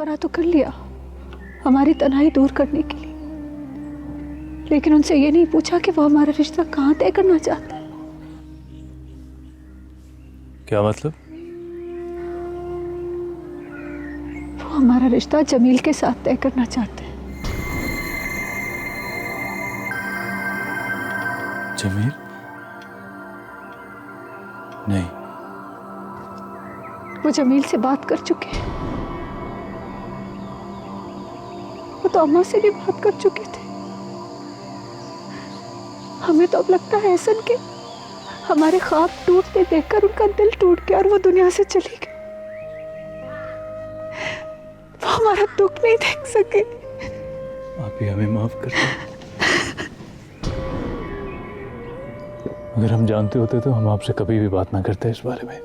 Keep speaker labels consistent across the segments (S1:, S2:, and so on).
S1: मशवरा तो कर लिया हमारी तन्हाई दूर करने के लिए, लेकिन उनसे ये नहीं पूछा कि वो हमारा रिश्ता कहाँ तय करना चाहते हैं।
S2: क्या मतलब?
S1: वो हमारा रिश्ता जमील के साथ तय करना चाहते हैं।
S2: जमील? नहीं।
S1: वो जमील से बात कर चुके हैं। वो तो अम्मा से भी बात कर चुके थे। हमें तो अब लगता है ऐसा कि हमारे ख्वाब टूटते देखकर उनका दिल टूट गया और वो दुनिया से चली गई। वो हमारा दुख नहीं देख सके।
S2: आप ही हमें माफ कर दो। अगर हम जानते होते तो हम आपसे कभी भी बात ना करते इस बारे में।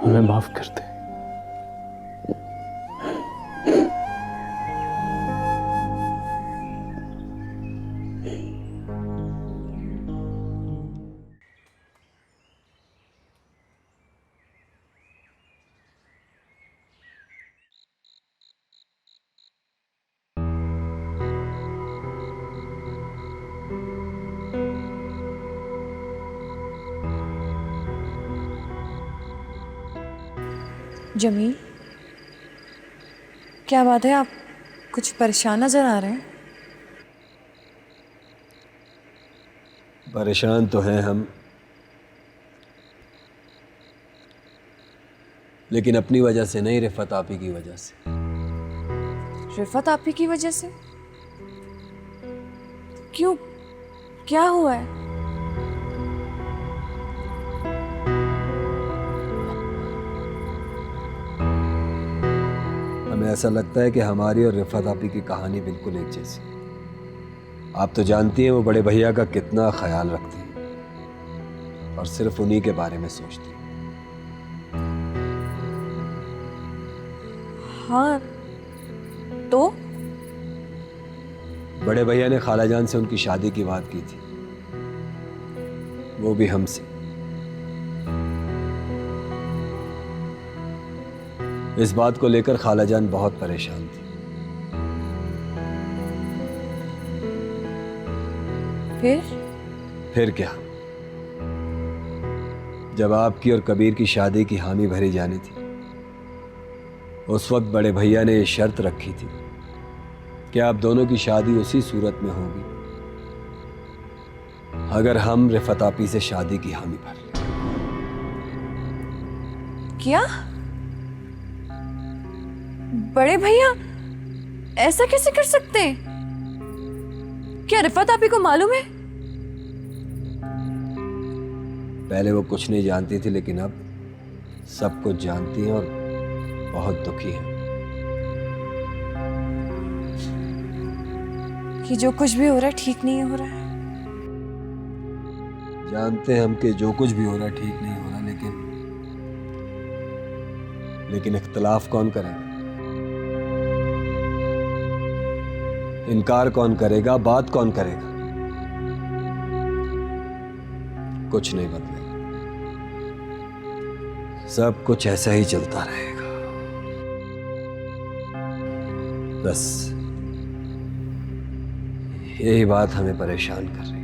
S2: हमें माफ करते।
S3: जमील, क्या बात है? आप कुछ परेशान नजर आ रहे हैं।
S4: परेशान तो हैं हम, लेकिन अपनी वजह से नहीं, रिफत आपी की वजह से।
S3: रिफत आप ही की वजह से? क्यों? क्या हुआ है?
S4: हमें ऐसा लगता है कि हमारी और रिफत आपी की कहानी बिल्कुल एक जैसी। आप तो जानती हैं वो बड़े भैया का कितना ख्याल रखती हैं और सिर्फ उन्हीं के बारे में सोचती हैं।
S3: हाँ, तो
S4: बड़े भैया ने खालाजान से उनकी शादी की बात की थी, वो भी हमसे। इस बात को लेकर खालाजान बहुत परेशान थी। फिर क्या, जब आपकी और कबीर की शादी की हामी भरी जानी थी, उस वक्त बड़े भैया ने ये शर्त रखी थी कि आप दोनों की शादी उसी सूरत में होगी अगर हम रिफत आपी से शादी की हामी भर लें।
S3: क्या? बड़े भैया ऐसा कैसे कर सकते हैं? क्या रिफत आप ही को मालूम है?
S4: पहले वो कुछ नहीं जानती थी, लेकिन अब सब कुछ जानती हैं और बहुत दुखी हैं
S3: कि जो कुछ भी हो रहा है ठीक नहीं हो रहा है।
S4: जानते हैं हम कि जो कुछ भी हो रहा है ठीक नहीं हो रहा, लेकिन इख्तलाफ कौन करेगा? इनकार कौन करेगा? बात कौन करेगा? कुछ नहीं बदलेगा, सब कुछ ऐसा ही चलता रहेगा। बस यही बात हमें परेशान कर रही है।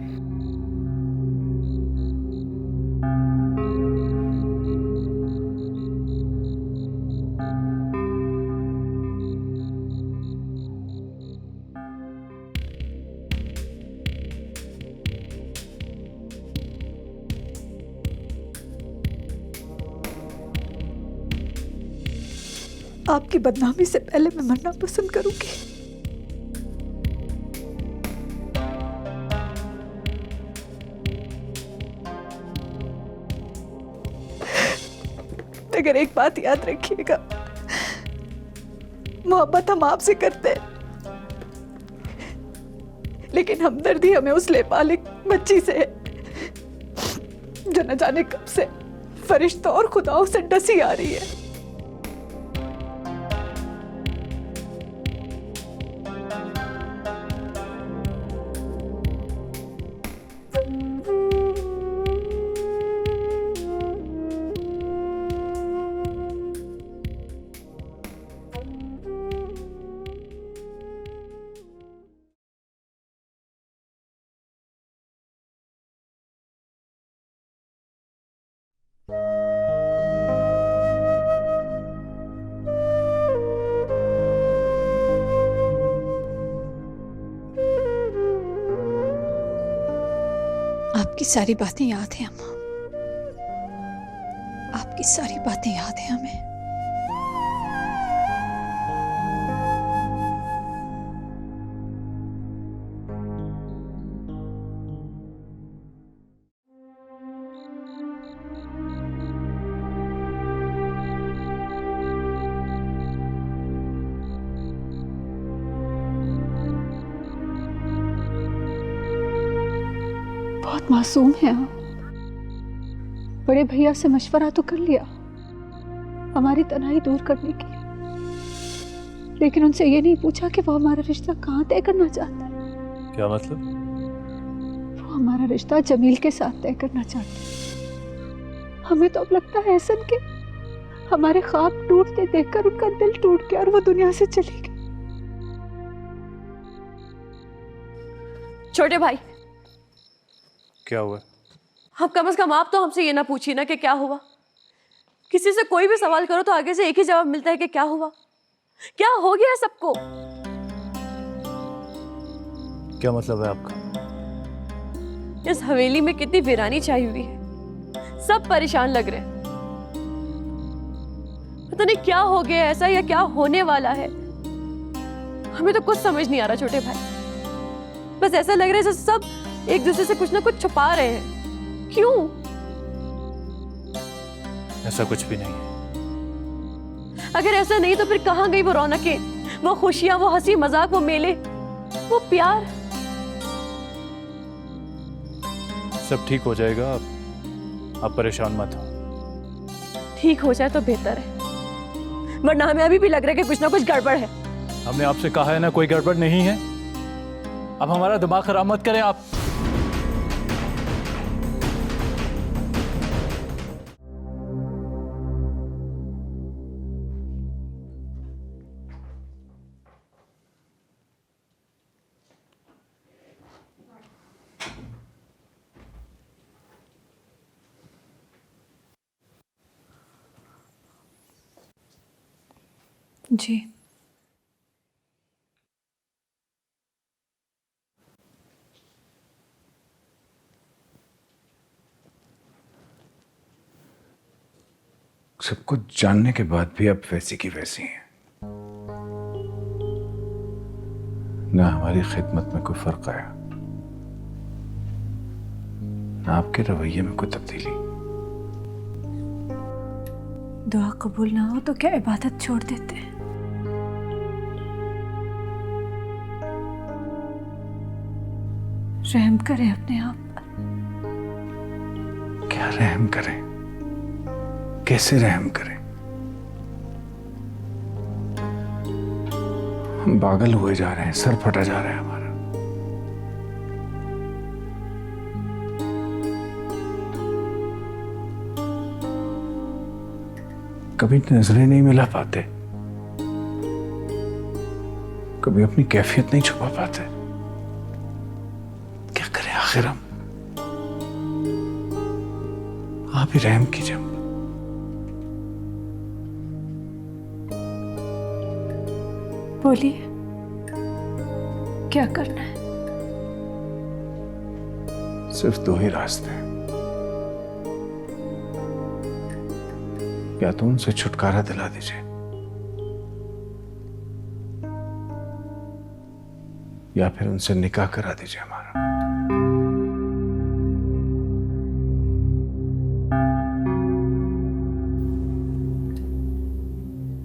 S1: आपकी बदनामी से पहले मैं मरना पसंद करूंगी। मगर एक बात याद रखिएगा, मोहब्बत हम आपसे करते हैं, लेकिन हमदर्दी हमें उस लेपालिक बच्ची से है जो न जाने कब से फरिश्तों और खुदाओं से डसी आ रही है। आपकी सारी बातें याद हैं अम्मा, आपकी सारी बातें याद हैं हमें। बहुत मासूम है आप। बड़े भैया से मशवरा तो कर लिया हमारी तन्हाई दूर करने की, लेकिन उनसे ये नहीं पूछा कि वो हमारा रिश्ता कहाँ तय करना चाहता है।
S2: क्या मतलब?
S1: वो हमारा रिश्ता जमील के साथ तय करना चाहते हैं। हमें तो अब लगता है ऐसा कि हमारे ख्वाब टूटते देखकर उनका दिल टूट गया और वो दुनिया से चली गई।
S3: छोटे भाई,
S2: क्या हुआ?
S3: अब कम से कम आप तो हमसे ये ना पूछिए ना कि क्या हुआ। किसी से कोई भी सवाल करो तो आगे से एक ही जवाब मिलता है कि क्या हुआ, क्या हो गया है सबको।
S2: क्या मतलब है आपका?
S3: इस हवेली में कितनी वीरानी छाई हुई है, सब परेशान लग रहे हैं। पता नहीं क्या हो गया ऐसा या क्या होने वाला है, हमें तो कुछ समझ नहीं आ रहा छोटे भाई। बस ऐसा लग रहा है जैसे सब एक दूसरे से कुछ ना कुछ छुपा रहे हैं। क्यों?
S2: ऐसा कुछ भी नहीं है।
S3: अगर ऐसा नहीं तो फिर कहाँ गई वो रौनकें, वो खुशियां, वो हंसी मजाक, वो मेले, वो प्यार?
S2: सब ठीक हो जाएगा, आप परेशान मत हो।
S3: ठीक हो जाए तो बेहतर है, वरना हमें अभी भी लग रहा है कि कुछ ना कुछ गड़बड़ है।
S2: हमने आपसे कहा है ना कोई गड़बड़ नहीं है। अब हमारा दिमाग खराब मत करें आप।
S1: जी
S5: सब कुछ जानने के बाद भी अब वैसी की वैसी हैं। ना हमारी खिदमत में कोई फर्क आया, ना आपके रवैये में कोई तब्दीली।
S1: दुआ कबूल ना हो तो क्या इबादत छोड़ देते हैं? रहम करें अपने आप पर।
S5: क्या रहम करें? कैसे रहम करें? हम पागल हुए जा रहे हैं, सर फटा जा रहा है हमारा। कभी नजरें नहीं मिला पाते, कभी अपनी कैफियत नहीं छुपा पाते। क्या करें आखिर हम? आप ही रहम कीजिए।
S1: बोलिए क्या करना है?
S5: सिर्फ दो ही रास्ते हैं, या तो उनसे छुटकारा दिला दीजिए या फिर उनसे निकाह करा दीजिए हमारा।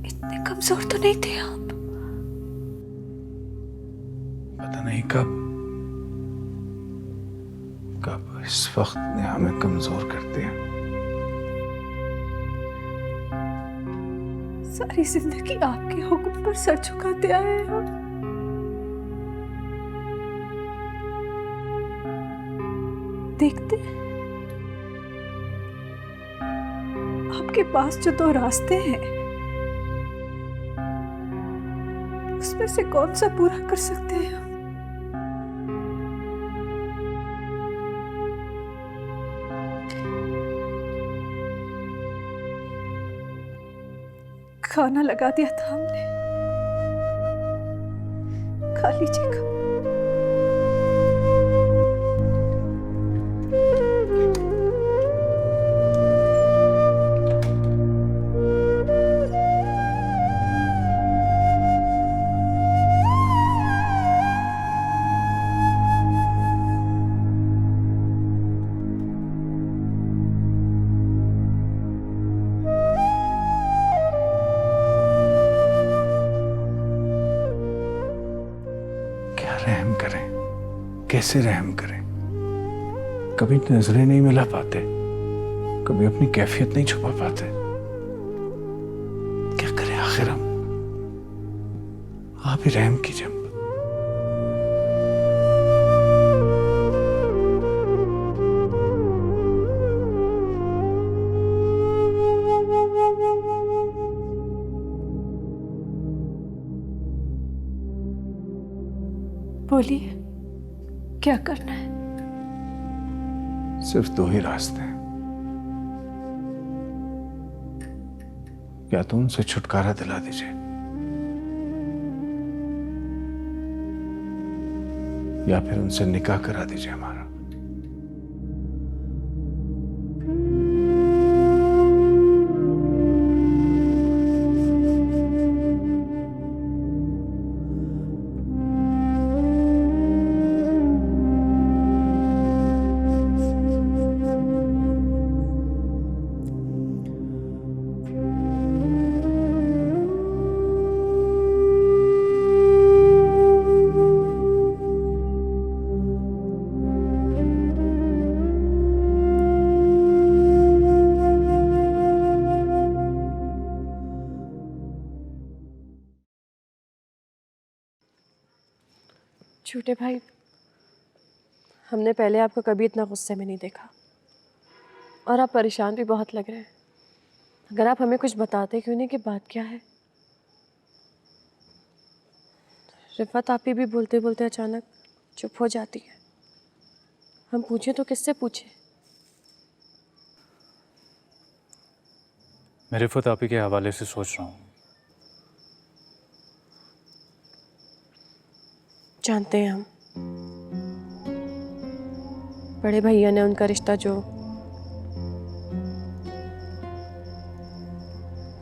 S1: इतने कमजोर तो नहीं थे आप।
S5: पता नहीं कब इस वक्त ने हमें कमजोर कर दिया।
S1: सारी जिंदगी आपके हुक्म पर सर झुकाते आए हैं हम। देखते आपके पास जो दो रास्ते हैं उसमें से कौन सा पूरा कर सकते हैं हम? खाना लगा दिया था हमने, खा लीजिएगा।
S5: कैसे रहम करें? कभी नजरें नहीं मिला पाते, कभी अपनी कैफियत नहीं छुपा पाते। क्या करें आखिर हम? आप ही रहम कीजिए हम पर।
S1: बोलिए, क्या करना है?
S5: सिर्फ दो ही रास्ते हैं। या तो उनसे छुटकारा दिला दीजिए, या फिर उनसे निकाह करा दीजिए हमारा।
S3: छोटे भाई, हमने पहले आपको कभी इतना गुस्से में नहीं देखा, और आप परेशान भी बहुत लग रहे हैं। अगर आप हमें कुछ बताते क्यों नहीं कि बात क्या है? रिफत आप ही भी बोलते बोलते अचानक चुप हो जाती है। हम पूछें तो किससे पूछें?
S2: मैं रिफत आपी के हवाले से सोच रहा हूँ।
S3: जानते हैं हम, बड़े भैया ने उनका रिश्ता जो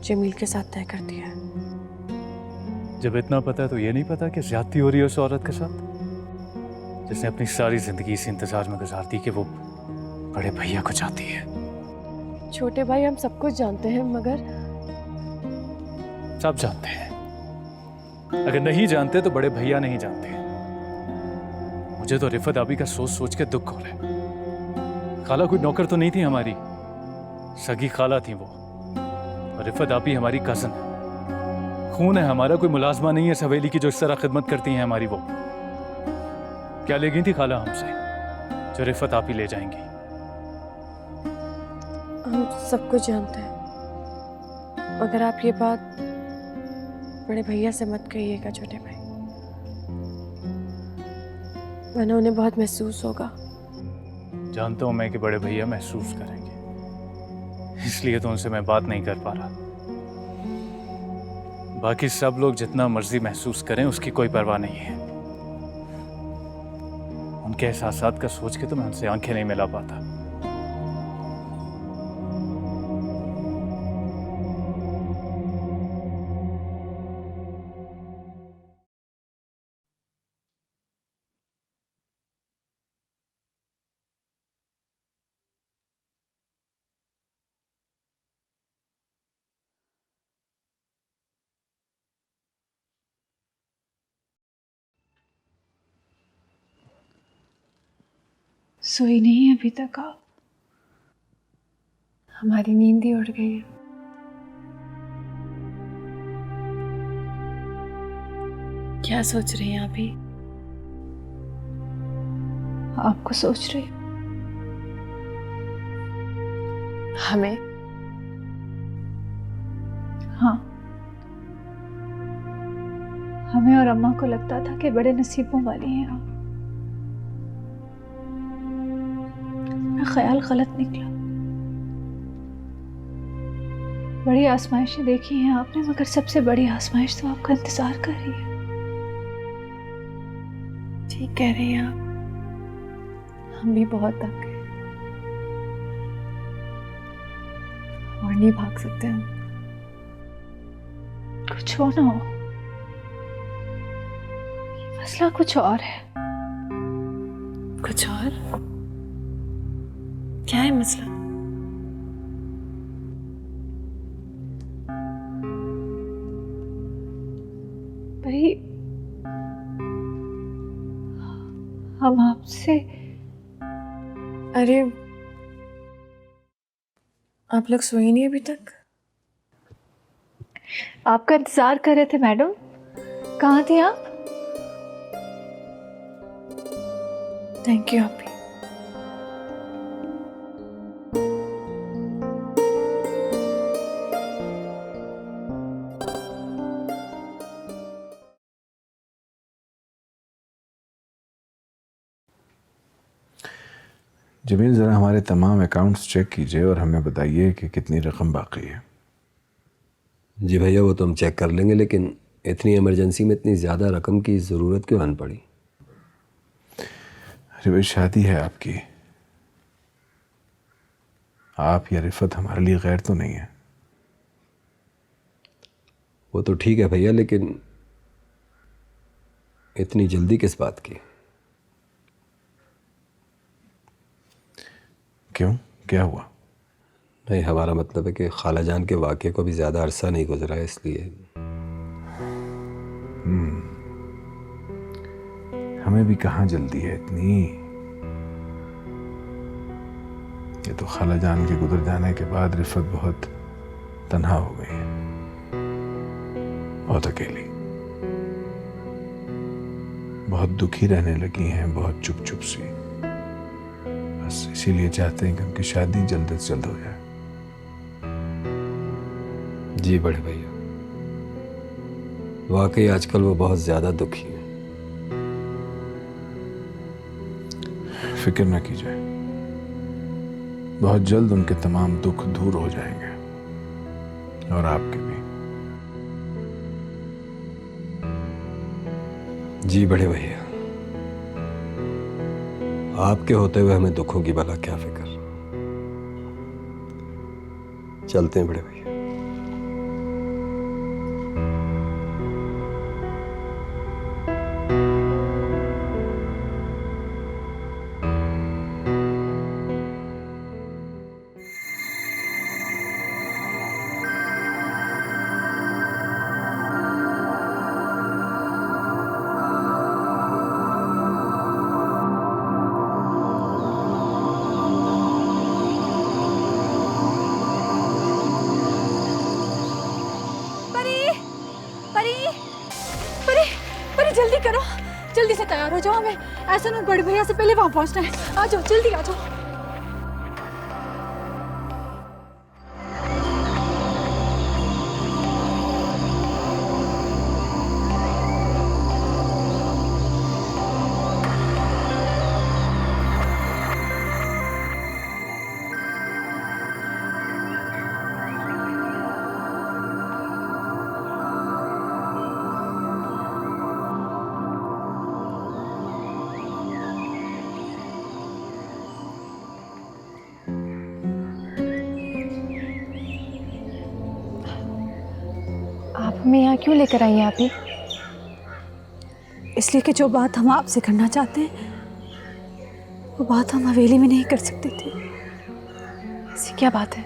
S3: जमील के साथ तय कर दिया है।
S2: जब इतना पता है तो ये नहीं पता कि ज्यादती हो रही है उस औरत के साथ, जिसने अपनी सारी जिंदगी इस इंतजार में गुजार दी कि वो बड़े भैया को चाहती है।
S3: छोटे भाई, हम सब कुछ जानते हैं, मगर
S2: सब जानते हैं। अगर नहीं जानते तो बड़े भैया नहीं जानते। मुझे तो रिफत आबी का सोच सोच के दुख हो रहा है। खाला कोई नौकर तो नहीं थी हमारी, सगी खाला थी वो। और रिफत आबी हमारी कजन है, खून है हमारा, कोई मुलाजमा नहीं है इस हवेली की जो इस तरह खिदमत करती हैं हमारी। वो क्या ले गई थी खाला हमसे जो रिफत आबी ले जाएंगी?
S3: हम सब कुछ जानते हैं, मगर आप ये बात बड़े भैया से मत कहिएगा छोटे भाई, वरना उन्हें बहुत महसूस होगा।
S2: जानता हूं मैं कि बड़े भैया महसूस करेंगे, इसलिए तो उनसे मैं बात नहीं कर पा रहा। बाकी सब लोग जितना मर्जी महसूस करें उसकी कोई परवाह नहीं है। उनके एहसासात का सोच के तो मैं उनसे आंखें नहीं मिला पाता।
S1: सोई नहीं अभी तक आप? हमारी नींद ही उड़ गई है। क्या सोच रही हैं अभी? आपको सोच रही हूँ। हमें? हाँ, हमें और अम्मा को लगता था कि बड़े नसीबों वाली हैं आप। ख्याल गलत निकला। बड़ी आजमाइशें देखी हैं आपने, मगर सबसे बड़ी आजमाइश तो आपका इंतजार कर रही है। ठीक कह रही हैं आप, हम भी बहुत थक गए और नहीं भाग सकते हम। कुछ हो ना हो, ये मसला कुछ और है। कुछ और? क्या है मसला? परी, हम आपसे
S6: अरे आप लोग सोए नहीं अभी तक?
S1: आपका इंतजार कर रहे थे मैडम। कहाँ थे आप?
S6: थैंक यू आप।
S5: जमील, ज़रा हमारे तमाम अकाउंट्स चेक कीजिए और हमें बताइए कि कितनी रकम बाकी है।
S4: जी भैया, वो तो हम चेक कर लेंगे, लेकिन इतनी इमरजेंसी में इतनी ज़्यादा रकम की ज़रूरत क्यों आन पड़ी?
S5: अरे भाई, शादी है आपकी। आप या रिफत हमारे लिए गैर तो नहीं है।
S4: वो तो ठीक है भैया, लेकिन इतनी जल्दी किस बात की?
S5: क्यों, क्या हुआ?
S4: नहीं, हमारा मतलब है कि खाला जान के वाक़े को भी ज़्यादा अरसा नहीं गुजरा है, इसलिए।
S5: हमें भी कहाँ जल्दी है इतनी। ये तो खाला जान के गुजर जाने के बाद रिफत बहुत तन्हा हो गई है, बहुत अकेली, बहुत दुखी रहने लगी हैं, बहुत चुप चुप सी। बस इसीलिए चाहते हैं कि उनकी शादी जल्द से जल्द हो जाए।
S4: जी बड़े भैया, वाकई आजकल वो बहुत ज़्यादा दुखी है।
S5: फिक्र न कीजिए, बहुत जल्द उनके तमाम दुख दूर हो जाएंगे, और आपके भी।
S4: जी बड़े भैया, आपके होते हुए हमें दुखों की भला क्या फिक्र। चलते हैं बड़े भैया।
S1: परी जल्दी करो, जल्दी से तैयार हो जाओ। हमें ऐसा ना बड़े भैया से पहले वहां पहुंचना है। आ जाओ, जल्दी आ जाओ।
S3: आप हमें यहाँ क्यों लेकर आई हैं आप ही?
S1: इसलिए कि जो बात हम आपसे करना चाहते हैं वो बात हम हवेली में नहीं कर सकते थे।
S3: ऐसी क्या बात है?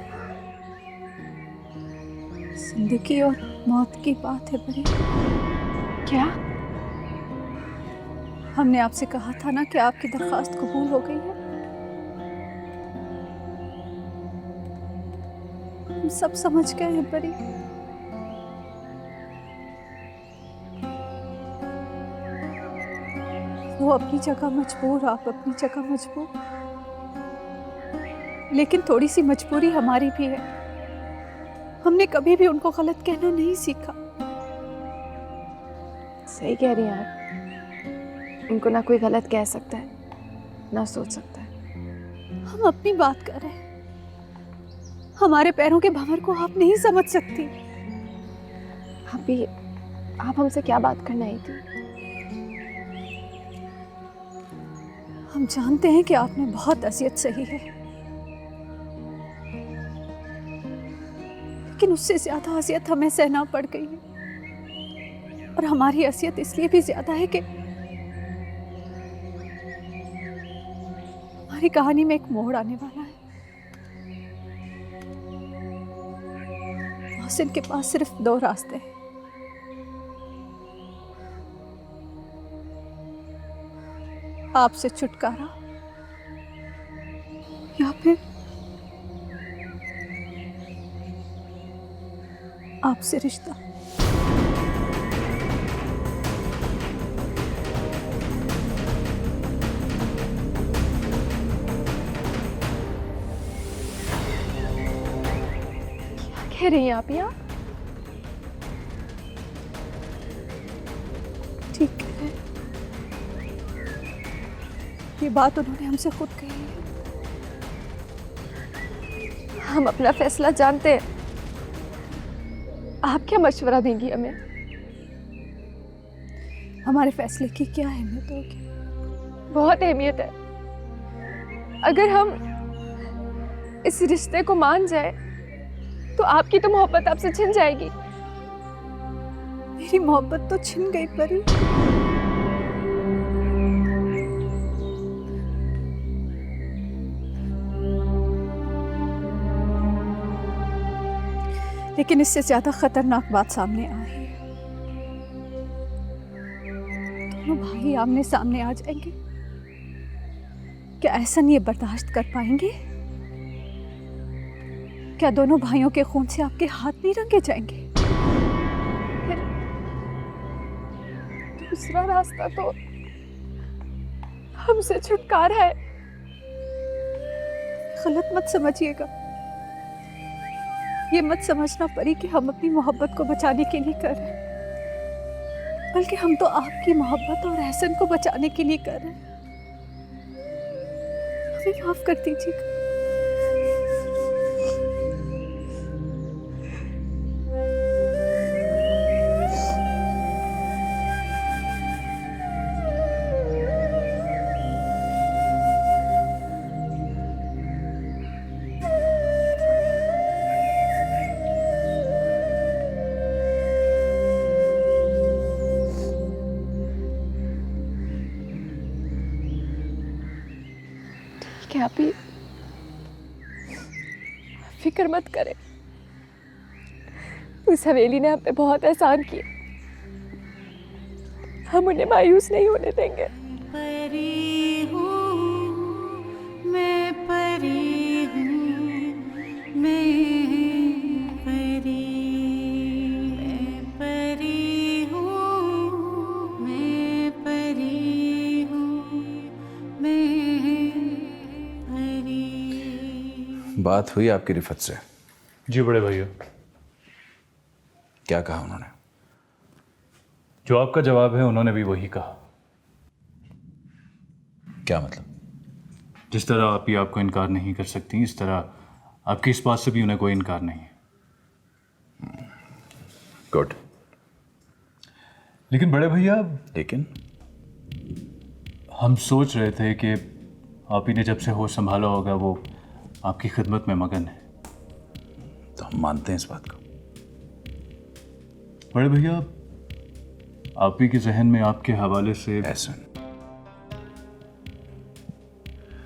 S1: जिंदगी और मौत की बात है बड़ी।
S3: क्या?
S1: हमने आपसे कहा था ना कि आपकी दरख्वास्त कबूल हो गई है। हम सब समझ गए हैं बड़ी। वो अपनी जगह मजबूर, आप अपनी जगह मजबूर, लेकिन थोड़ी सी मजबूरी हमारी भी है। हमने कभी भी उनको गलत कहना नहीं सीखा।
S3: सही कह रही हैं आप। उनको ना कोई गलत कह सकता है ना सोच सकता है।
S1: हम अपनी बात कर रहे हैं। हमारे पैरों के भंवर को आप नहीं समझ सकती।
S3: आप हमसे क्या बात करना आई थी?
S1: हम जानते हैं कि आपने बहुत अजियत सही है, लेकिन उससे ज्यादा अजियत हमें सहना पड़ गई है। और हमारी अजियत इसलिए भी ज्यादा है कि हमारी कहानी में एक मोड़ आने वाला है। मोहसिन के पास सिर्फ 2 रास्ते हैं। आपसे छुटकारा फिर आपसे रिश्ता।
S3: कह रही हैं आप यहाँ?
S1: ठीक है, ये बात उन्होंने हमसे खुद कही है।
S3: हम अपना फैसला जानते हैं, आप क्या मशवरा देंगी हमें?
S1: हमारे फैसले की क्या अहमियत होगी?
S3: बहुत अहमियत है। अगर हम इस रिश्ते को मान जाए तो आपकी तो मोहब्बत आपसे छिन जाएगी।
S1: मेरी मोहब्बत तो छिन गई परी। लेकिन इससे ज्यादा खतरनाक बात सामने आई है। दोनों भाई आमने सामने आ जाएंगे। क्या एहसन ये बर्दाश्त कर पाएंगे? क्या दोनों भाइयों के खून से आपके हाथ नहीं रंगे जाएंगे?
S3: फिर दूसरा रास्ता तो हमसे छुटकारा है।
S1: गलत मत समझिएगा। ये मत समझना परी कि हम अपनी मोहब्बत को बचाने के लिए कर रहे हैं, बल्कि हम तो आपकी मोहब्बत और एहसन को बचाने के लिए कर रहे हैं। हमें माफ कर दीजिएगा।
S3: क्या भी फिक्र मत करें, उस हवेली ने हम पे बहुत एहसान किए, हम उन्हें मायूस नहीं होने देंगे।
S7: परी हूँ मैं, परी हूँ मैं, परी हूँ मैं, परी हूँ मैं, परी।
S5: बात हुई आपकी रिफत से?
S2: जी बड़े भैया,
S5: क्या कहा उन्होंने?
S2: जो आपका जवाब है उन्होंने भी वही कहा।
S5: क्या मतलब?
S2: जिस तरह आप ही आपको इनकार नहीं कर सकती, इस तरह आपकी इस बात से भी उन्हें कोई इनकार नहीं है।
S5: गुड।
S2: लेकिन बड़े भैया,
S5: लेकिन
S2: हम सोच रहे थे कि आप ही ने जब से होश संभाला होगा वो आपकी खिदमत में मगन है।
S5: तो हम मानते हैं इस बात को।
S2: बड़े भैया, आप ही के जहन में आपके हवाले से
S5: ऐसा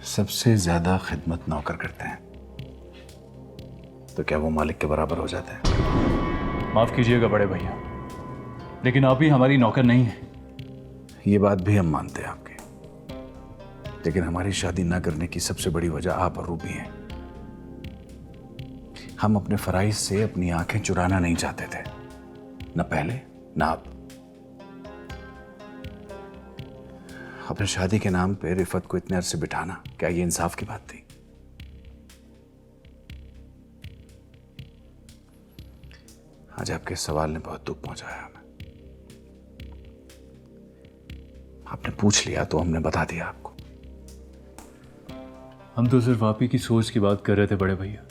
S5: सबसे ज्यादा खिदमत नौकर करते हैं, तो क्या वो मालिक के बराबर हो जाते हैं?
S2: माफ कीजिएगा बड़े भैया, लेकिन आप ही हमारी नौकर नहीं है।
S5: ये बात भी हम मानते हैं आपके, लेकिन हमारी शादी ना करने की सबसे बड़ी वजह आप और रूबी हैं। हम अपने फराइज से अपनी आंखें चुराना नहीं चाहते थे, न पहले न अब। अपने शादी के नाम पे रिफत को इतने अरसे बिठाना, क्या ये इंसाफ की बात थी? आज आपके सवाल ने बहुत दुख पहुंचाया हमें। आपने पूछ लिया तो हमने बता दिया आपको।
S2: हम तो सिर्फ आप ही की सोच की बात कर रहे थे बड़े भैया,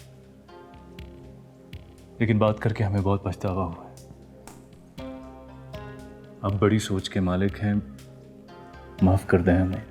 S2: लेकिन बात करके हमें बहुत पछतावा हुआ है। आप बड़ी सोच के मालिक हैं, माफ कर दें हमें।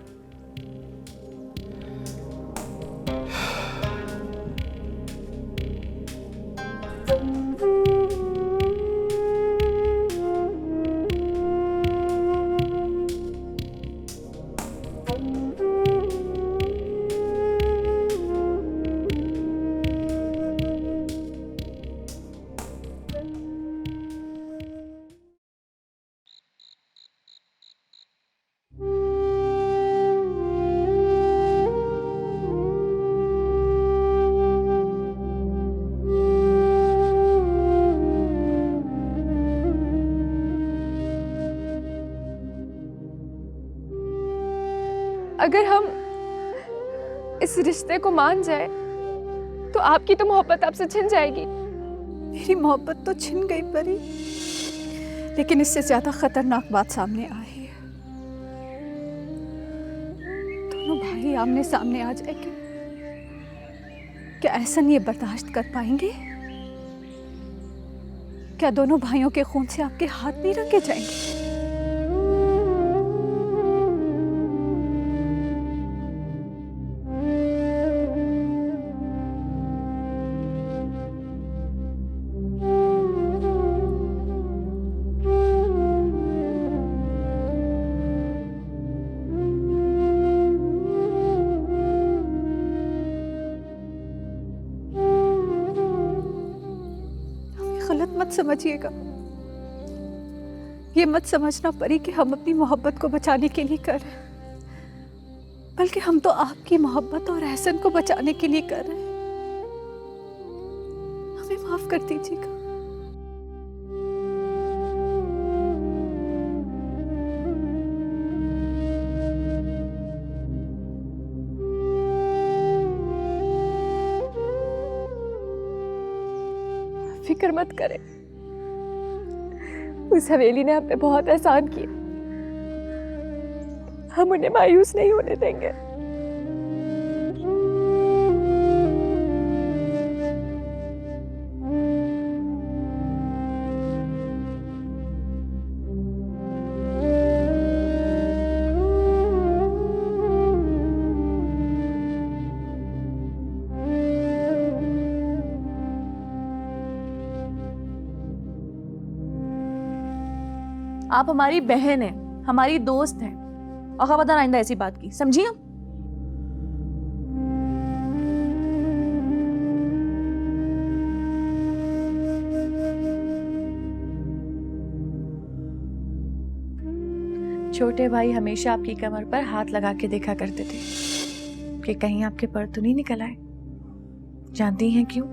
S3: अगर हम इस रिश्ते को मान जाए तो आपकी तो मोहब्बत आपसे छिन जाएगी।
S1: मेरी मोहब्बत तो छिन गई परी, लेकिन इससे ज्यादा खतरनाक बात सामने आई है। दोनों भाई आमने सामने आ जाएंगे। क्या एहसन ये बर्दाश्त कर पाएंगे? क्या दोनों भाइयों के खून से आपके हाथ नहीं रंगे जाएंगे? गलत मत समझिएगा। ये मत समझना परी कि हम अपनी मोहब्बत को बचाने के लिए कर रहे हैं, बल्कि हम तो आपकी मोहब्बत और एहसन को बचाने के लिए कर रहे हैं। हमें माफ कर दीजिएगा।
S3: फिक्र मत करें, उस हवेली ने हम पे बहुत एहसान किया, हम उन्हें मायूस नहीं होने देंगे।
S6: आप हमारी बहन हैं, हमारी दोस्त हैं, और खबरदार आइंदा ऐसी बात की, समझिए आप? छोटे भाई हमेशा आपकी कमर पर हाथ लगा के देखा करते थे कि कहीं आपके पर तो नहीं निकल आए। जानती हैं क्यों?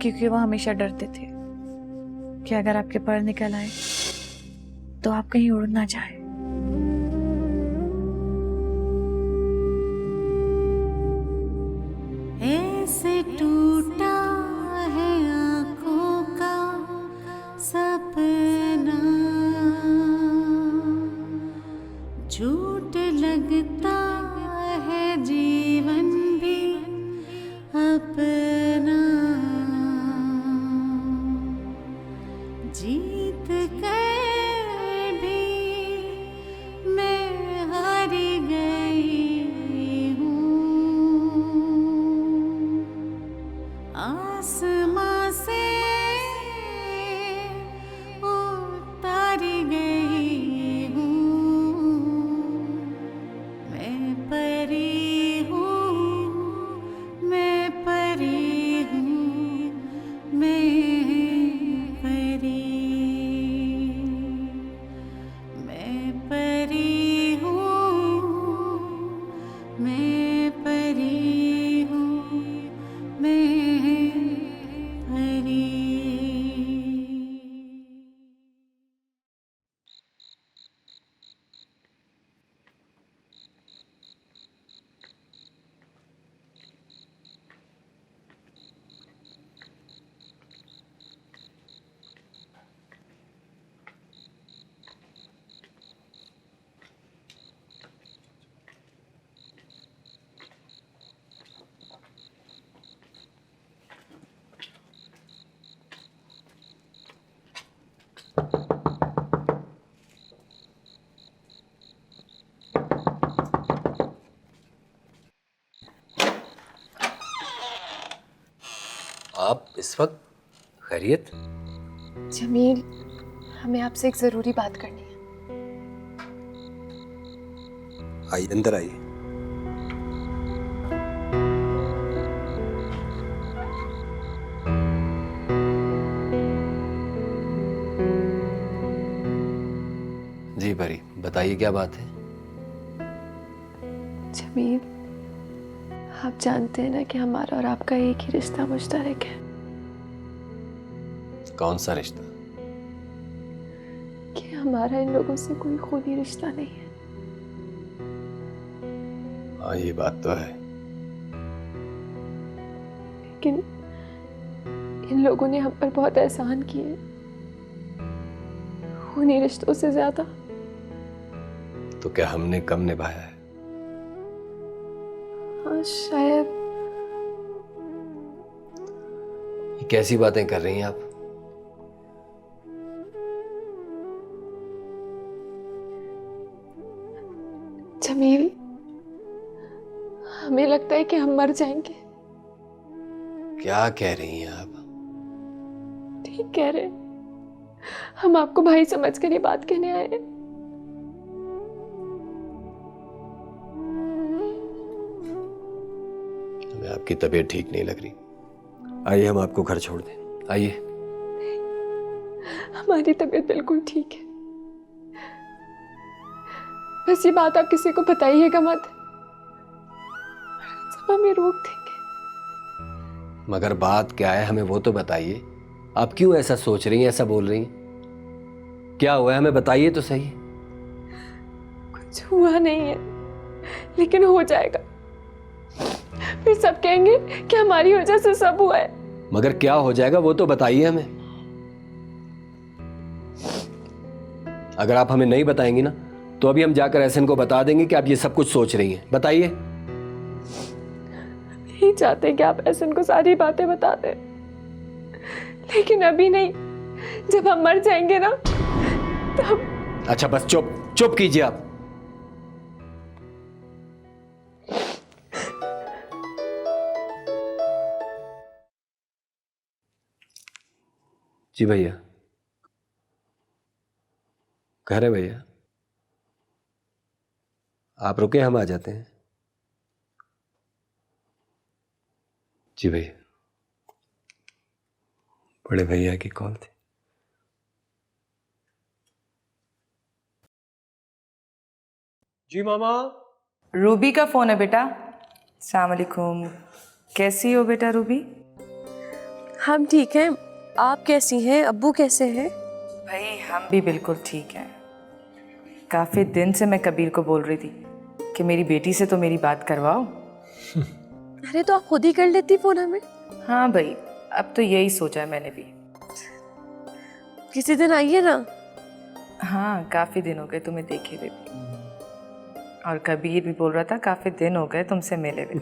S6: क्योंकि वो हमेशा डरते थे कि अगर आपके पर निकल आए तो आप कहीं उड़ ना जाए।
S7: ऐसे टूटा है आँखों का सपना, झूठ लगता है जीवन भी अपना। जीत कर भी मैं हार गई हूँ, आसमां से उतार गई हूँ। मैं परी हूँ, मैं परी हूँ, मैं परी, मैं परी हूँ, मैं परी हूँ, मैं परी।
S4: आप इस वक्त खैरियत?
S3: जमील, हमें आपसे एक जरूरी बात करनी है।
S4: आइए, अंदर आइए। जी परी, बताइए क्या बात है?
S3: जमील, आप जानते हैं ना कि हमारा और आपका एक ही रिश्ता मुश्तरक है।
S4: कौन सा रिश्ता?
S3: कि हमारा इन लोगों से कोई खूनी रिश्ता नहीं है।
S4: हाँ ये बात तो है।
S3: लेकिन इन लोगों ने हम पर बहुत एहसान किए, उन्हीं रिश्तों से ज्यादा।
S4: तो क्या हमने कम निभाया है?
S3: हाँ शायद।
S4: ये कैसी बातें कर रही हैं आप?
S3: जमील, हमें लगता है कि हम मर जाएंगे।
S4: क्या कह रही हैं आप?
S3: ठीक कह रहे, हम आपको भाई समझकर ये बात कहने आए हैं।
S4: हमें आपकी तबीयत ठीक नहीं लग रही। आइए हम आपको घर छोड़ दें, आइए।
S3: हमारी तबीयत बिल्कुल ठीक है, बस ये बात आप किसी को बताइएगा मत, सब हमें रोक देंगे।
S4: मगर बात क्या है हमें वो तो बताइए। आप क्यों ऐसा सोच रही हैं, ऐसा बोल रही हैं? क्या हुआ है हमें बताइए तो सही।
S3: कुछ हुआ नहीं है, लेकिन हो जाएगा। फिर सब कहेंगे कि हमारी वजह से सब हुआ है।
S4: मगर क्या हो जाएगा वो तो बताइए हमें। अगर आप हमें नहीं बताएंगी ना तो अभी हम जाकर एहसन को बता देंगे कि आप ये सब कुछ सोच रही हैं। बताइए।
S3: नहीं चाहते कि आप एहसन को सारी बातें बता दें, लेकिन अभी नहीं, जब हम मर जाएंगे ना तब।
S4: अच्छा बस चुप चुप कीजिए आप। जी भैया, घर है भैया, आप रुके हम आ जाते हैं। जी भैया, बड़े भैया की कॉल थी।
S8: जी मामा।
S6: रूबी का फोन है बेटा। अस्सलाम वालेकुम। कैसी हो बेटा रूबी?
S3: हम ठीक हैं, आप कैसी हैं? अब्बू कैसे हैं?
S6: भाई हम भी बिल्कुल ठीक हैं। काफ़ी दिन से मैं कबीर को बोल रही थी कि मेरी बेटी से तो मेरी बात करवाओ।
S3: अरे तो आप खुद ही कर लेती फोन हमें।
S6: हाँ भाई, अब तो यही सोचा है मैंने भी।
S3: किसी दिन आइए ना।
S6: हाँ, काफ़ी दिन हो गए तुम्हें देखे हुए भी। और कबीर भी बोल रहा था काफ़ी दिन हो गए तुमसे मिले हुए।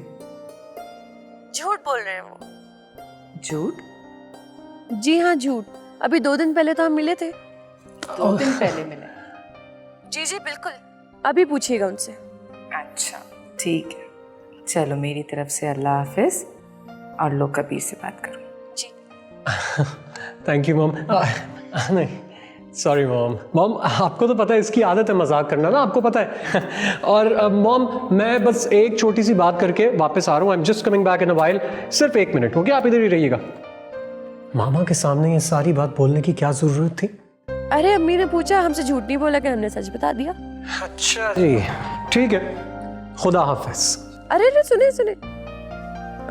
S3: झूठ बोल रहे हैं वो।
S6: झूठ?
S3: जी हाँ झूठ। अभी 2 दिन पहले तो हम मिले थे।
S6: 2 दिन पहले मिले?
S3: जी जी बिल्कुल, अभी पूछिएगा उनसे।
S6: अच्छा ठीक है, चलो मेरी तरफ से अल्लाह हाफिज, और लो कबीर से बात करो।
S3: जी
S8: थैंक यू मॉम। नहीं सॉरी मॉम। मॉम आपको तो पता है इसकी आदत है मजाक करना ना, आपको पता है। और मॉम मैं बस एक छोटी सी बात करके वापस आ रहा हूँ। I am just coming back in a while. सिर्फ 1 मिनट, ओके? आप इधर ही रहिएगा। मामा के सामने ये सारी बात बोलने की क्या जरूरत थी?
S3: अरे अम्मी ने पूछा, हमसे झूठ नहीं बोला कि हमने सच बता दिया।
S8: अच्छा जी ठीक है, खुदा हाफिज।
S3: अरे अरे सुने सुने,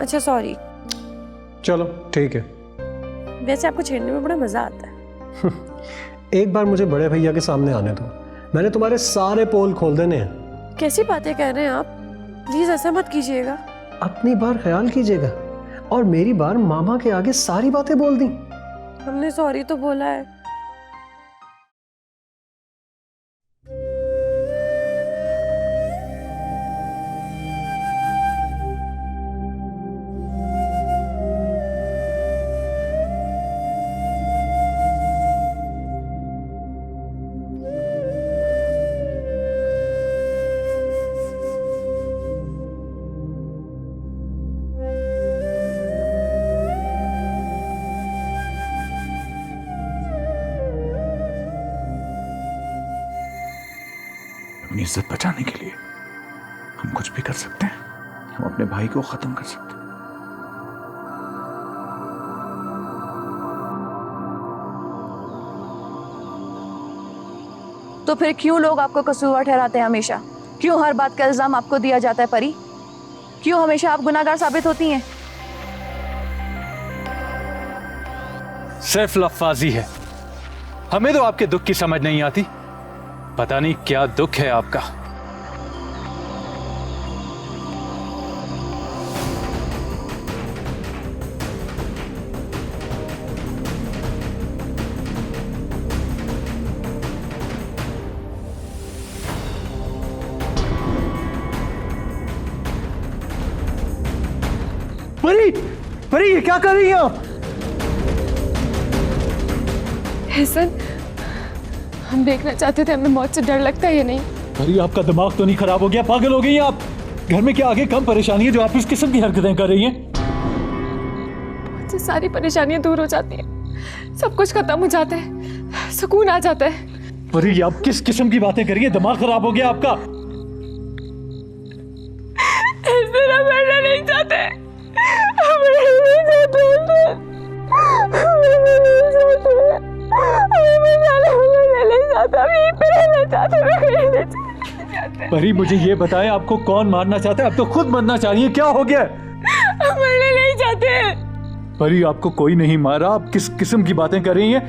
S3: अच्छा सॉरी।
S8: चलो ठीक है।
S3: वैसे आपको छेड़ने में बड़ा मजा आता है।
S8: एक बार मुझे बड़े भैया के सामने आने दो, मैंने तुम्हारे सारे पोल खोल देने हैं।
S3: कैसी बातें कर रहे हैं आप? प्लीज ऐसा मत कीजिएगा।
S8: अपनी बार ख्याल कीजिएगा, और मेरी बार मामा के आगे सारी बातें बोल दी।
S3: हमने सॉरी तो बोला है।
S5: अपनी इज्जत बचाने के लिए हम कुछ भी कर सकते हैं। हम अपने भाई को खत्म कर सकते हैं।
S9: तो फिर क्यों लोग आपको कसूरवार ठहराते हैं हमेशा? क्यों हर बात का इल्जाम आपको दिया जाता है परी? क्यों हमेशा आप गुनाहगार साबित होती हैं?
S2: सिर्फ लफ्फाजी है। हमें तो आपके दुख की समझ नहीं आती। पता नहीं क्या दुख है आपका। परी, परी ये क्या कर रही हैं आप?
S3: एहसन, हम देखना चाहते थे हमें मौत से डर लगता है या नहीं।
S2: परी आपका दिमाग तो नहीं खराब हो गया? पागल हो गई हैं आप? घर में क्या आगे कम परेशानी है जो आप इस किस्म की हरकतें कर रही हैं?
S3: मुझसे सारी परेशानियां दूर हो जाती हैं, सब कुछ खत्म हो जाता है, सुकून आ जाता है।
S2: परी आप किस किस्म की बातें कर रही हैं? दिमाग खराब हो गया आपका?
S3: ऐसे ना मरना नहीं चाहते, हम नहीं चाहते,
S2: परी मुझे ये बताएं, आपको कौन मारना चाहता है? आप तो खुद मरना चाह रही हैं, क्या हो गया?
S3: हम मरना नहीं चाहते।
S2: परी आपको कोई नहीं मारा, आप किस किस्म की बातें कर रही हैं?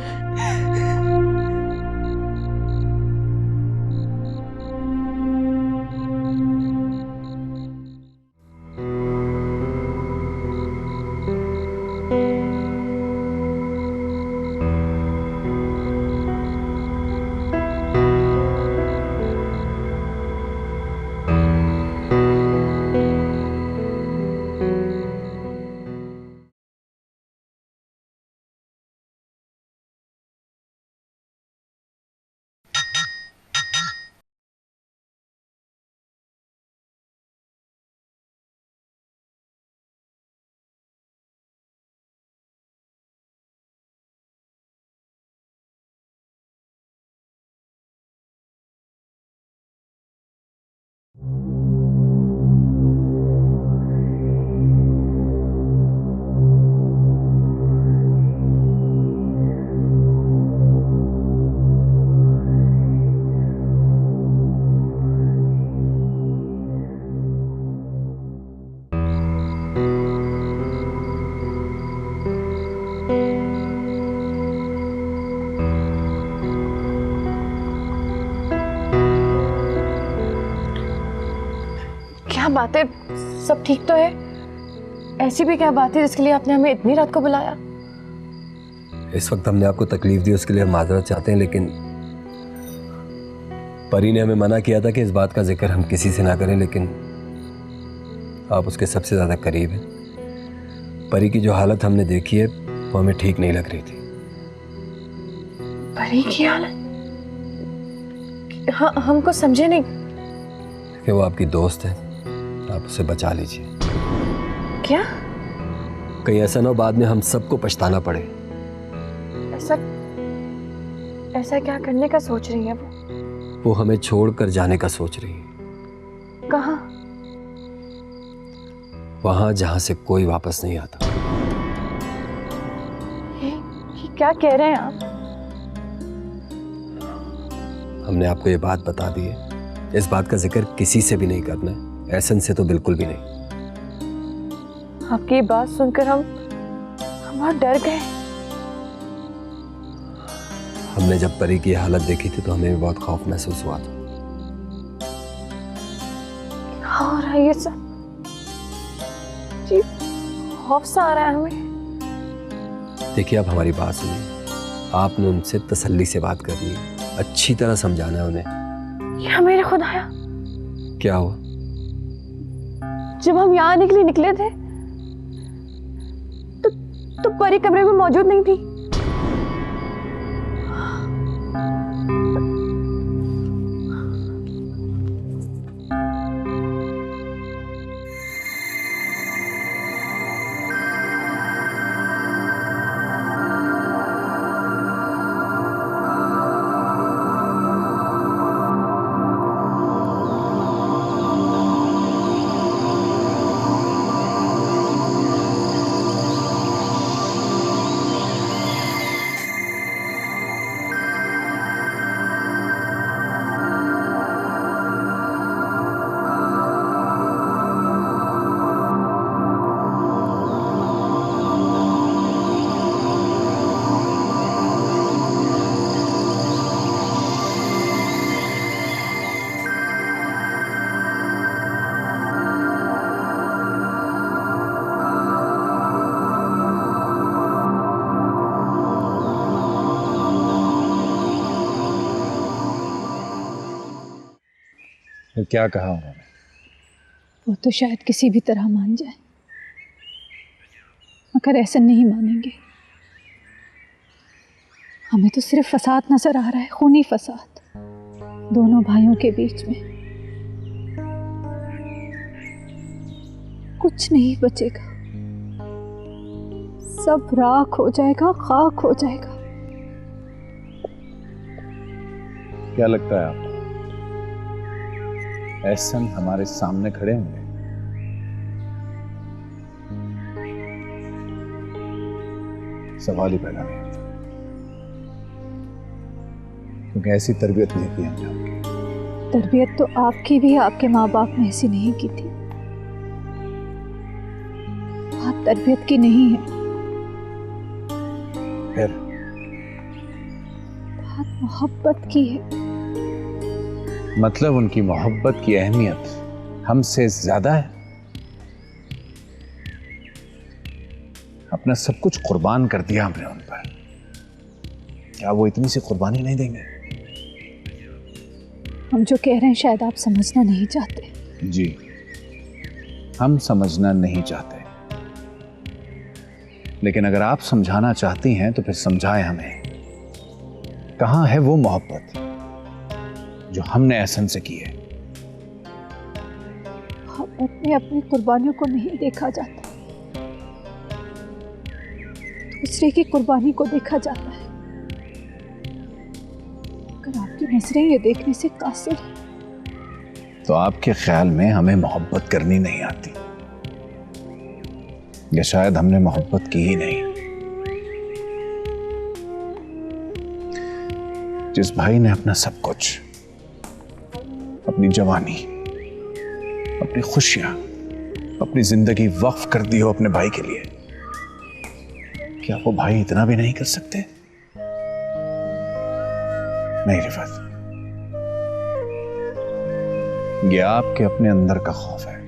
S9: क्या बात है, सब ठीक तो है? ऐसी भी क्या बात है जिसके लिए आपने हमें इतनी रात को बुलाया?
S4: इस वक्त हमने आपको तकलीफ दी, उसके लिए हम माजरत चाहते हैं, लेकिन परी ने हमें मना किया था कि इस बात का जिक्र हम किसी से ना करें, लेकिन आप उसके सबसे ज़्यादा करीब हैं। परी की जो हालत हमने देखी है वो हमें ठीक नहीं लग रही थी।
S9: परी की हालत? हाँ, हमको समझे नहीं।
S4: कि वो आपकी दोस्त है, आप उसे बचा लीजिए।
S9: क्या?
S4: कहीं ऐसा ना हो बाद में हम सबको पछताना पड़े।
S9: ऐसा क्या करने का सोच रही है
S4: वो हमें छोड़कर जाने का सोच रही है।
S9: कहाँ?
S4: वहां जहां से कोई वापस नहीं आता।
S9: ये क्या कह रहे हैं आप?
S4: हमने आपको ये बात बता दी है, इस बात का जिक्र किसी से भी नहीं करना है, एहसन से तो बिल्कुल भी नहीं।
S9: आपकी बात सुनकर हम बहुत डर गए।
S4: हमने जब परी की हालत देखी थी तो हमें भी बहुत खौफ महसूस हुआ था।
S9: क्या हो रहा है ये सब? जी, खौफ सा आ रहा है हमें।
S4: देखिए आप हमारी बात सुनिए, आपने उनसे तसल्ली से बात करनी है, अच्छी तरह समझाना है उन्हें।
S9: ये मेरे खुदाया,
S4: क्या हुआ?
S9: जब हम यहाँ निकले थे तो परी कमरे में मौजूद नहीं थी।
S2: फिर क्या कहा उन्होंने?
S1: वो तो शायद किसी भी तरह मान जाए, मगर ऐसा नहीं मानेंगे। हमें तो सिर्फ फसाद नजर आ रहा है, खूनी फसाद दोनों भाइयों के बीच में। कुछ नहीं बचेगा, सब राख हो जाएगा, खाक हो जाएगा।
S10: क्या लगता है आपको, एहसन हमारे सामने खड़े होंगे? सवाल ही पैदा नहीं होता, क्योंकि ऐसी तरबियत नहीं की हमने आपकी।
S1: तरबियत तो आपकी भी आपके माँ बाप ने ऐसी नहीं की थी। बात तरबियत की नहीं है,
S10: फिर
S1: बात मोहब्बत की है।
S10: मतलब उनकी मोहब्बत की अहमियत हमसे ज्यादा है? अपना सब कुछ कुर्बान कर दिया हमने उन पर, क्या वो इतनी सी कुर्बानी नहीं देंगे?
S1: हम जो कह रहे हैं शायद आप समझना नहीं चाहते।
S10: जी, हम समझना नहीं चाहते, लेकिन अगर आप समझाना चाहती हैं तो फिर समझाएं हमें। कहां है वो मोहब्बत जो हमने एहसन से की है?
S1: मोहब्बत में अपनी कुर्बानियों को नहीं देखा जाता, दूसरे की कुर्बानी को देखा जाता है। अगर आपकी नजरें ये देखने से कासिर है,
S10: तो आपके ख्याल में हमें मोहब्बत करनी नहीं आती, या शायद हमने मोहब्बत की ही नहीं। जिस भाई ने अपना सब कुछ, अपनी जवानी, अपनी खुशियां, अपनी जिंदगी वक्फ कर दी हो अपने भाई के लिए, क्या वो भाई इतना भी नहीं कर सकते? नहीं रिफत, ये आपके अपने अंदर का खौफ है,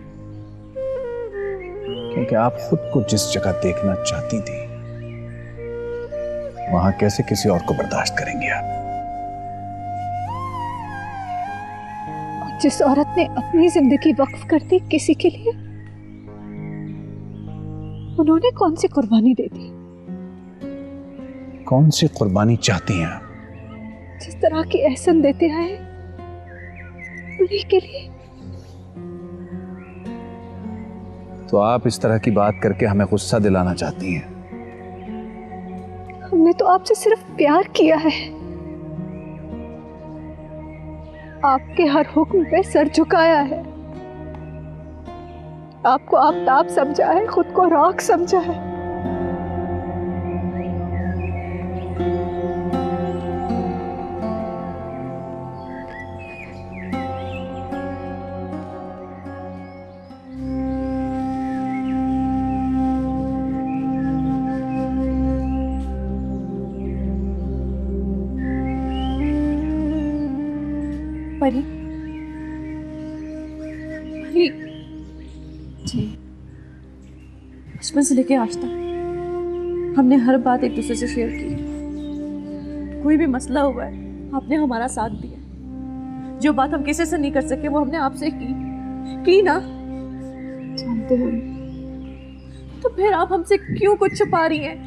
S10: क्योंकि आप खुद को जिस जगह देखना चाहती थी वहां कैसे किसी और को बर्दाश्त करेंगे आप?
S1: जिस औरत ने अपनी जिंदगी वक्फ कर दी किसी के लिए, उन्होंने कौन सी कुर्बानी दे दी?
S10: कौन सी कुर्बानी चाहती हैं आप?
S1: जिस तरह की एहसन देते आए उन्हीं के लिए।
S10: तो आप इस तरह की बात करके हमें गुस्सा दिलाना चाहती हैं?
S1: हमने तो आपसे सिर्फ प्यार किया है, आपके हर हुक्म पे सर झुकाया है, आपको आफताब समझा है, खुद को राख समझा है।
S3: परी, परी जी, बचपन से लेके आज तक हमने हर बात एक दूसरे से शेयर की। कोई भी मसला हुआ है आपने हमारा साथ दिया, जो बात हम किसी से नहीं कर सके वो हमने आपसे की ना।
S1: जानते हैं,
S3: तो फिर आप हमसे क्यों कुछ छुपा रही हैं?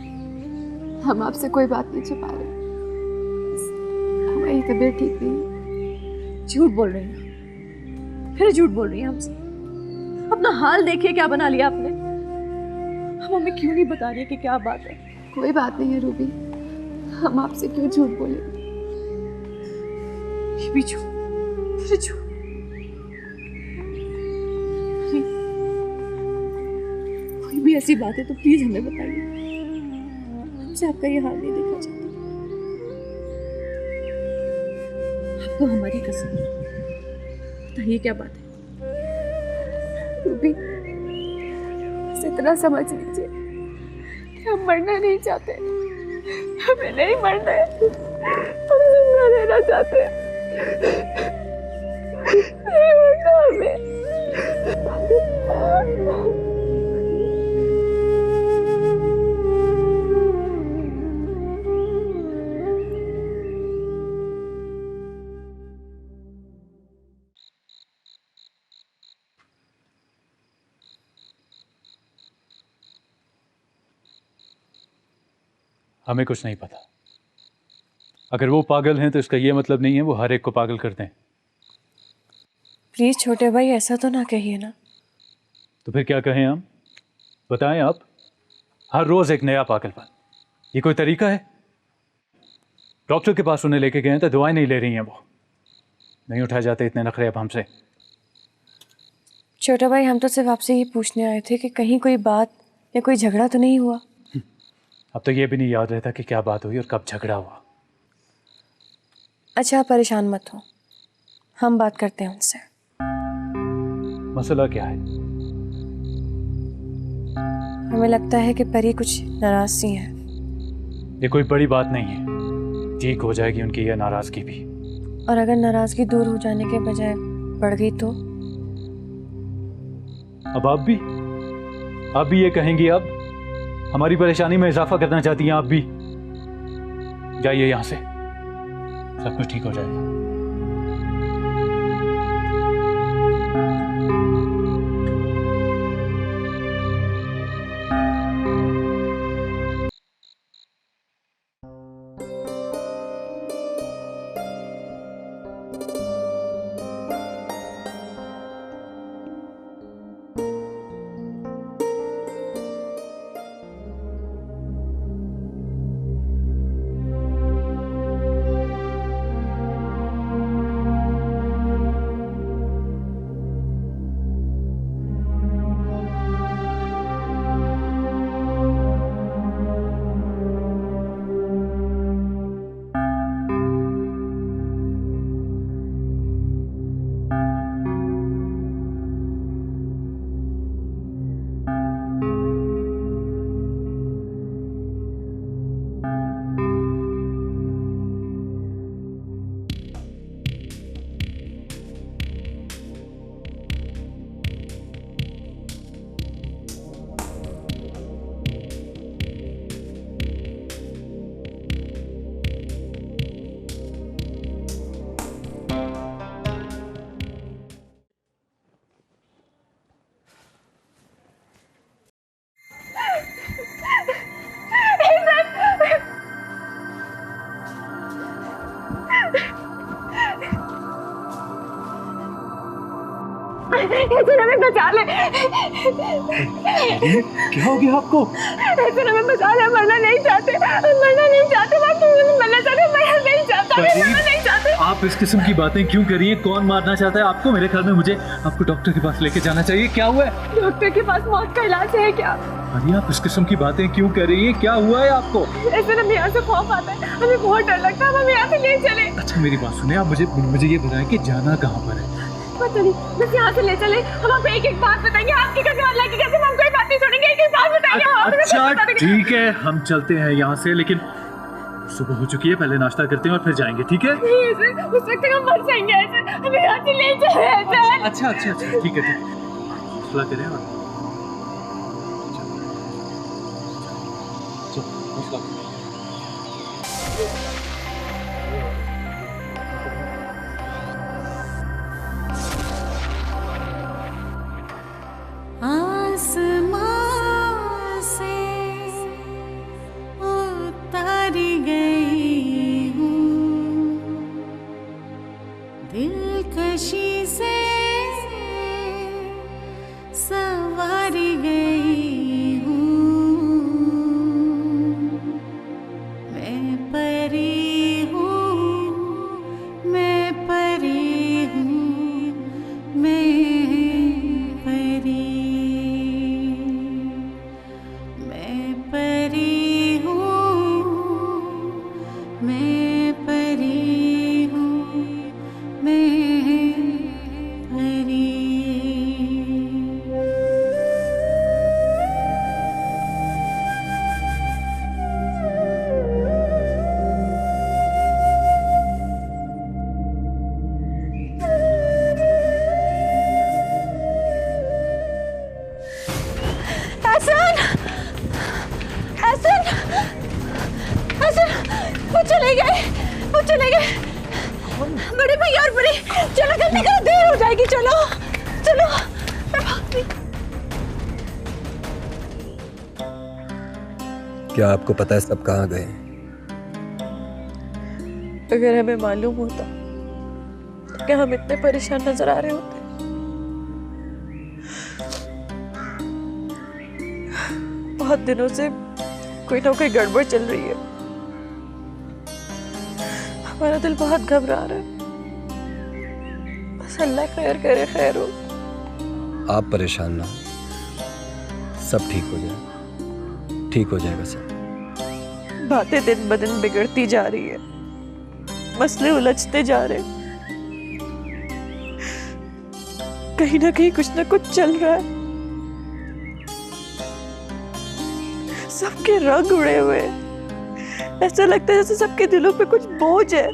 S11: हम आपसे कोई बात नहीं छुपा रहे, हमारी तबीयत ठीक नहीं।
S3: झूठ बोल रही हैं, फिर झूठ बोल रही हैं हमसे। अपना हाल देखिए क्या बना लिया आपने। हम हमें क्यों नहीं बता रही कि क्या बात है?
S11: कोई बात नहीं है रूबी, हम आपसे क्यों झूठ बोले?
S3: ये भी झूठ, फिर झूठ। कोई भी ऐसी बात है तो प्लीज हमें बताइए, हमसे आपका ये हाल नहीं देखा चाहता। आपको हमारी कसम, बताइए क्या बात है?
S11: रूबी, बस इतना समझ लीजिए कि हम मरना नहीं चाहते, हमें नहीं मरना है, हम जिंदा रहना चाहते हैं, नहीं मरना हमें।
S2: हमें कुछ नहीं पता। अगर वो पागल हैं तो इसका ये मतलब नहीं है वो हर एक को पागल करते हैं।
S6: प्लीज छोटे भाई ऐसा तो ना कहिए ना।
S2: तो फिर क्या कहें हम? बताएं आप। हर रोज एक नया पागलपन, ये कोई तरीका है? डॉक्टर के पास उन्हें लेके गए हैं तो दवाई नहीं ले रही हैं, वो नहीं उठाए जाते इतने नखरे अब हमसे।
S6: छोटा भाई हम तो सिर्फ आपसे ये पूछने आए थे कि कहीं कोई बात या कोई झगड़ा तो नहीं हुआ।
S2: अब तो ये भी नहीं याद रहता कि क्या बात हुई और कब झगड़ा हुआ।
S6: अच्छा आप परेशान मत हो, हम बात करते हैं उनसे।
S2: मसला क्या है?
S6: हमें लगता है कि परी कुछ नाराज सी है।
S2: ये कोई बड़ी बात नहीं है, ठीक हो जाएगी उनकी यह नाराजगी भी।
S6: और अगर नाराजगी दूर हो जाने के बजाय बढ़ गई तो?
S2: अब आप भी ये कहेंगी अब हमारी परेशानी में इजाफा करना चाहती हैं आप भी? जाइए यहां से, सब कुछ ठीक हो जाएगा।
S11: हमें बचा ले।
S2: क्या हो गया आपको?
S11: हमें बचा ले, मरना नहीं चाहते, मरना नहीं चाहते, मरना चाहते, मरना नहीं चाहता, मरना नहीं चाहते।
S2: आप इस किस्म की बातें क्यों कर रही हैं? कौन मारना चाहता है आपको? मेरे ख्याल में मुझे आपको डॉक्टर के पास लेके जाना चाहिए। क्या हुआ है?
S11: डॉक्टर के पास मौत का इलाज है क्या?
S2: अरे आप इस किस्म की बातें क्यों कर रही हैं? क्या हुआ है आपको?
S11: ऐसे हमें यहाँ से खौफ आता है, हमें बहुत डर लगता है, हमें यहाँ से ले चले।
S2: अच्छा मेरी बात सुनिए, आप मुझे ये बताएं कि जाना कहाँ पर है?
S11: पता नहीं, बस यहाँ से ले चले। हम आपको एक एक बात बताएंगे, आपकी कैसे अल्लाह की कैसे, हम कोई बात नहीं सुनेंगे, एक एक बात बताएंगे।
S2: अच्छा ठीक है, हम चलते हैं यहाँ से, लेकिन सुबह हो चुकी है, पहले नाश्ता करते हैं और फिर जाएंगे, ठीक है?
S11: नहीं ऐसे, उस वक्त तक हम मर जाएंगे ऐसे, हमें यहाँ से ले चले।
S2: अच्छा ठीक है, हौसला करें और हौसला करें।
S7: आसमां से उतर गई हूँ, दिलकशी से सवार गई हूँ, मैं परी
S4: क्या आपको पता है सब कहाँ गए?
S3: अगर हमें मालूम होता तो क्या हम इतने परेशान नजर आ रहे होते? बहुत दिनों से कोई ना कोई गड़बड़ चल रही है। हमारा दिल बहुत घबरा रहा है। बस अल्लाह खैर करे, खैर हो।
S4: आप परेशान ना हो, सब ठीक हो जाएगा, ठीक हो जाएगा सब।
S3: बातें दिन ब दिन बिगड़ती जा रही है, मसले उलझते जा रहे हैं। कहीं ना कहीं कुछ ना कुछ चल रहा है। सबके रंग उड़े हुए हैं। ऐसा लगता है जैसे सबके दिलों पे कुछ बोझ है।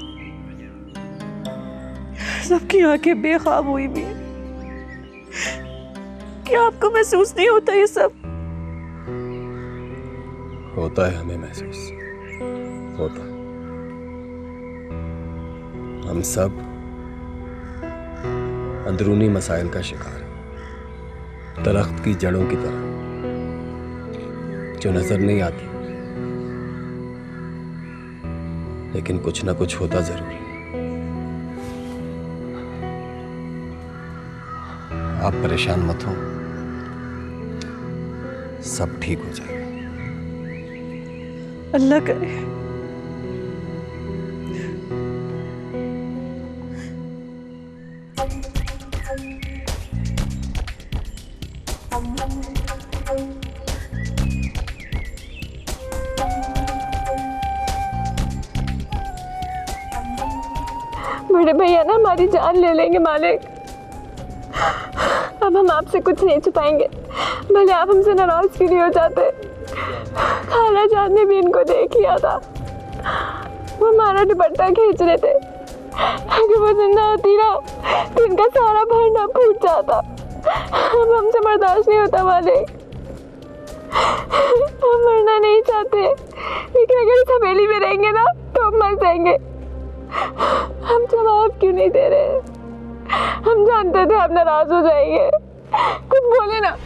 S3: सबकी आंखें बेख्वाब हुई भी हैं। क्या आपको महसूस नहीं होता ये सब?
S4: होता है, हमें महसूस होता है। हम सब अंदरूनी मसाइल का शिकार हैं, दरख्त की जड़ों की तरह जो नजर नहीं आती, लेकिन कुछ ना कुछ होता जरूर है। आप परेशान मत हो, सब ठीक हो जाएगा।
S3: अल्लाह करे।
S11: बड़े भैया ना हमारी जान ले लेंगे मालिक। अब हम आपसे कुछ नहीं छुपाएंगे, भले आप हमसे नाराज क्यों नहीं हो जाते। खाला जान ने भी इनको देख लिया था, वो हमारा दुपट्टा खींच रहे थे। अगर वो जिंदा होती ना तो इनका सारा भरना फूट जाता। अब हमसे बर्दाश्त नहीं होता मालिक। हम मरना नहीं चाहते, लेकिन अगर इस हवेली में रहेंगे ना तो हम मर जाएंगे। हम जवाब क्यों नहीं दे रहे? हम जानते थे आप नाराज हो जाएंगे, कुछ बोले ना।